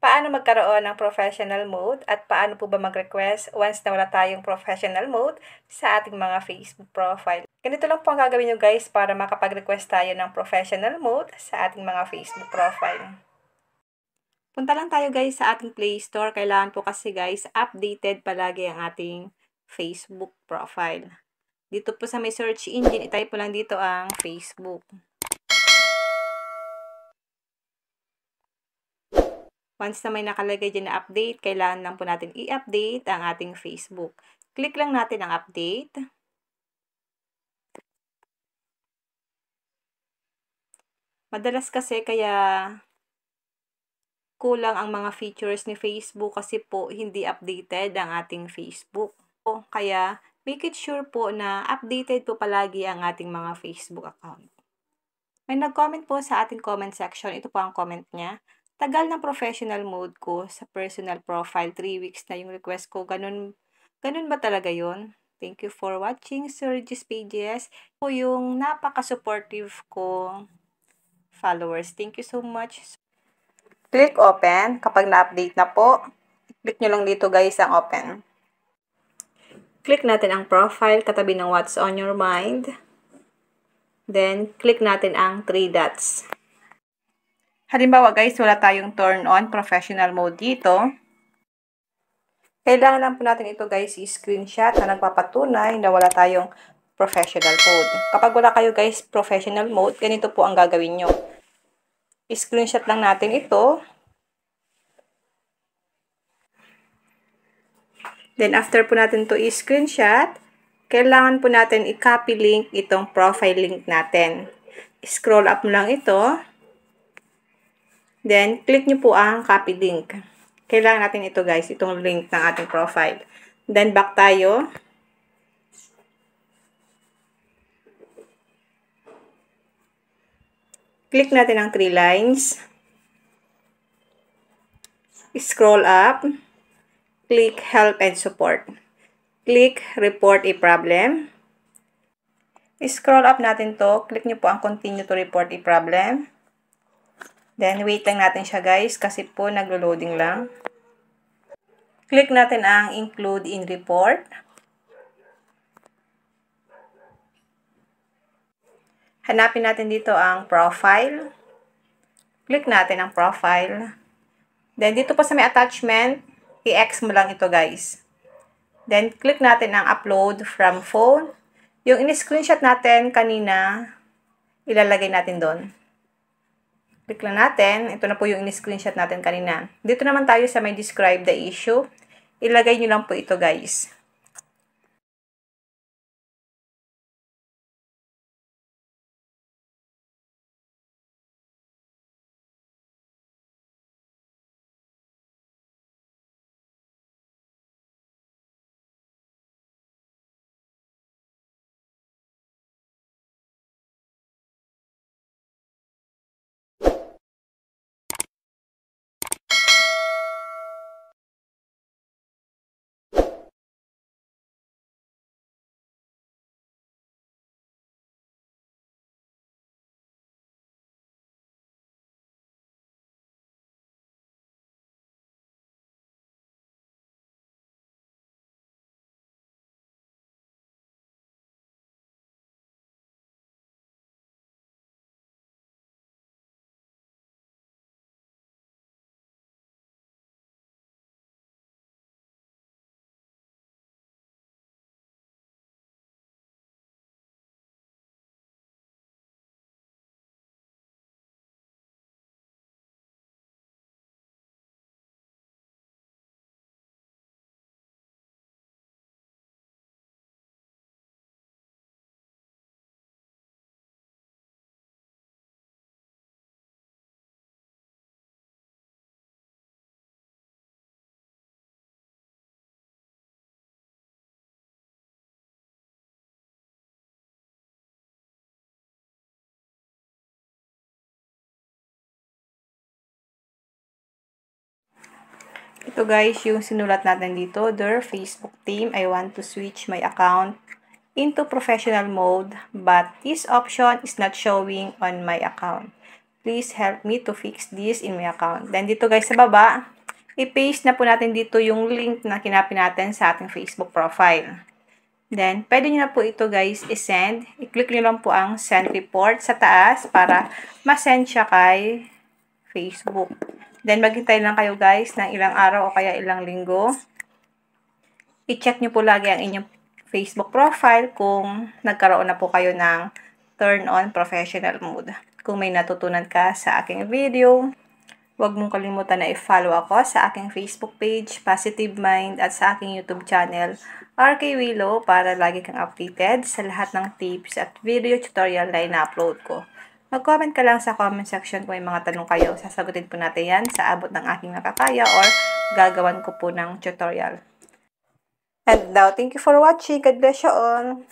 Paano magkaroon ng professional mode at paano po ba mag-request once na wala tayong professional mode sa ating mga Facebook profile. Ganito lang po ang gagawin nyo guys para makapag-request tayo ng professional mode sa ating mga Facebook profile. Punta lang tayo guys sa ating Play Store. Kailangan po kasi guys updated palagi ang ating Facebook profile. Dito po sa may search engine, itype po lang dito ang Facebook. Once na may nakalagay dyan na update, kailangan lang po natin i-update ang ating Facebook. Click lang natin ang update. Madalas kasi kaya kulang ang mga features ni Facebook kasi po hindi updated ang ating Facebook. Kaya make it sure po na updated po palagi ang ating mga Facebook account. May nag-comment po sa ating comment section. Ito po ang comment niya. Tagal ng professional mode ko sa personal profile. 3 weeks na yung request ko. Ganun ba talaga yon? Thank you for watching, Sir Regis Pages. Po yung napaka-supportive ko followers. Thank you so much. Click open. Kapag na-update na po, click nyo lang dito guys ang open. Click natin ang profile katabi ng what's on your mind. Then, click natin ang 3 dots. Halimbawa guys, wala tayong turn on professional mode dito. Kailangan lang po natin ito guys i-screenshot na nagpapatunay na wala tayong professional mode. Kapag wala kayo guys professional mode, ganito po ang gagawin nyo. I-screenshot lang natin ito. Then after po natin to i-screenshot, kailangan po natin i-copy link itong profile link natin. Scroll up mo lang ito. Then, click nyo po ang copy link. Kailangan natin ito guys, itong link ng ating profile. Then, back tayo. Click natin ang 3 lines. Scroll up. Click help and support. Click report a problem. Scroll up natin to. Click nyo po ang continue to report a problem. Then, wait lang natin siya guys kasi po naglo-loading lang. Click natin ang include in report. Hanapin natin dito ang profile. Click natin ang profile. Then, dito po sa may attachment, i-X mo lang ito guys. Then, click natin ang upload from phone. Yung in-screenshot natin kanina, ilalagay natin doon. Click lang natin. Ito na po yung in-screenshot natin kanina. Dito naman tayo sa may describe the issue. Ilagay nyo lang po ito guys. Ito guys, yung sinulat natin dito. Dear Facebook team, I want to switch my account into professional mode, but this option is not showing on my account. Please help me to fix this in my account. Then dito guys sa baba, i-paste na po natin dito yung link na kinopy natin sa ating Facebook profile. Then, pwede nyo na po ito guys i-send. I-click nyo lang po ang send report sa taas para ma-send siya kay Facebook. Then, maghintay lang kayo guys ng ilang araw o kaya ilang linggo. I-check nyo po lagi ang inyong Facebook profile kung nagkaroon na po kayo ng turn on professional mode. Kung may natutunan ka sa aking video, huwag mong kalimutan na i-follow ako sa aking Facebook page, Positive Mind, at sa aking YouTube channel, RK Willow, para lagi kang updated sa lahat ng tips at video tutorial na ina-upload ko. Mag-comment ka lang sa comment section kung may mga tanong kayo. Sasagutin po natin yan sa abot ng aking nakakaya or gagawan ko po ng tutorial. And now, thank you for watching. God bless you all.